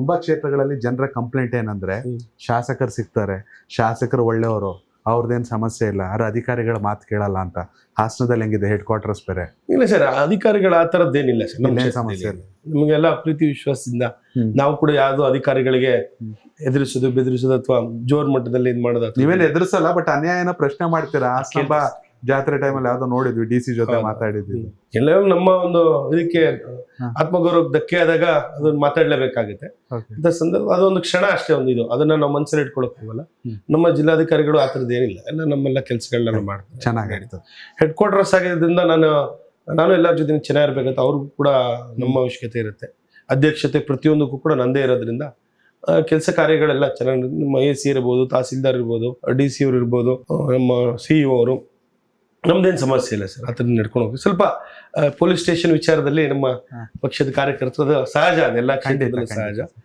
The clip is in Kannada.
ತುಂಬಾ ಕ್ಷೇತ್ರಗಳಲ್ಲಿ ಜನರ ಕಂಪ್ಲೇಂಟ್ ಏನಂದ್ರೆ ಶಾಸಕರು ಸಿಗ್ತಾರೆ, ಶಾಸಕರು ಒಳ್ಳೆಯವರು, ಅವ್ರದ್ದೇನು ಸಮಸ್ಯೆ ಇಲ್ಲ, ಆದ್ರೆ ಅಧಿಕಾರಿಗಳ ಮಾತು ಕೇಳಲ್ಲ ಅಂತ. ಹಾಸನದಲ್ಲಿ ಹೆಂಗಿದೆ ಹೆಡ್ ಕ್ವಾರ್ಟರ್ಸ್ ಬೇರೆ? ಇಲ್ಲ ಸರ್, ಅಧಿಕಾರಿಗಳ ಆ ಥರದ್ದೇನಿಲ್ಲ ಸರ್. ನಮ್ಮ ಇಲ್ಲೇನ್ ಕ್ಷೇತ್ರದಲ್ಲಿ ಸಮಸ್ಯೆ ಇಲ್ಲ. ನಮಗೆಲ್ಲ ಪ್ರೀತಿ ವಿಶ್ವಾಸದಿಂದ ನಾವು ಕೂಡ ಯಾವ್ದು ಅಧಿಕಾರಿಗಳಿಗೆ ಎದುರಿಸೋದು ಬೆದರಿಸೋದು ಅಥವಾ ಜೋರ್ ಮಟ್ಟದಲ್ಲಿ ಇದು ಮಾಡೋದು ನೀವೇನು ಎದುರಿಸಲ್ಲ, ಬಟ್ ಅನ್ಯಾಯನ ಪ್ರಶ್ನೆ ಮಾಡ್ತೀರಾ. ಹಾಸನ ಜಾತ್ರೆ ಟೈಮಲ್ಲಿ ಯಾವ್ದೋ ನೋಡಿದ್ವಿ, ಡಿ ಸಿ ಜೊತೆ ಮಾತಾಡಿದ್ವಿ. ಎಲ್ಲರೂ ನಮ್ಮ ಒಂದು ಇದಕ್ಕೆ ಆತ್ಮಗೌರವಕ್ಕೆ ಧಕ್ಕೆ ಆದಾಗ ಅದನ್ನ ಮಾತಾಡ್ಲೇಬೇಕಾಗುತ್ತೆ ಅಂತ ಸಂದರ್ಭ. ಅದೊಂದು ಕ್ಷಣ ಅಷ್ಟೇ, ಒಂದು ಇದು ಅದನ್ನ ನಾವು ಮನಸ್ಸಲ್ಲಿ ಇಟ್ಕೊಳಕ್ ಹೋಗಲ್ಲ. ನಮ್ಮ ಜಿಲ್ಲಾಧಿಕಾರಿಗಳು ಆ ಥರದ್ದು ಏನಿಲ್ಲ, ಎಲ್ಲ ನಮ್ಮೆಲ್ಲ ಕೆಲಸಗಳನ್ನ ಮಾಡ್ತಾರೆ. ಚೆನ್ನಾಗಾಯ್ತು. ಹೆಡ್ ಕ್ವಾರ್ಟರ್ಸ್ ಆಗಿರೋದ್ರಿಂದ ನಾನು ಎಲ್ಲರ ಜೊತೆ ಚೆನ್ನಾಗಿರ್ಬೇಕಂತ ಅವ್ರಿಗೂ ಕೂಡ ನಮ್ಮ ಅವಶ್ಯಕತೆ ಇರುತ್ತೆ. ಅಧ್ಯಕ್ಷತೆ ಪ್ರತಿಯೊಂದಕ್ಕೂ ಕೂಡ ನಂದೇ ಇರೋದ್ರಿಂದ ಕೆಲಸ ಕಾರ್ಯಗಳೆಲ್ಲ ಚೆನ್ನಾಗಿ, ನಮ್ಮ AC ಇರ್ಬೋದು, ತಹಸೀಲ್ದಾರ್ ಇರ್ಬೋದು, DC ಅವರು ಇರ್ಬೋದು, ನಮ್ಮ CEO ಅವರು, ನಮ್ದೇನು ಸಮಸ್ಯೆ ಇಲ್ಲ ಸರ್. ಆ ಥರ ನಡ್ಕೊಂಡು ಹೋಗಿ ಸ್ವಲ್ಪ ಪೊಲೀಸ್ ಸ್ಟೇಷನ್ ವಿಚಾರದಲ್ಲಿ ನಮ್ಮ ಪಕ್ಷದ ಕಾರ್ಯಕರ್ತರು ಸಹಜ, ಅದೆಲ್ಲ ಖಂಡಿತ ಸಹಜ.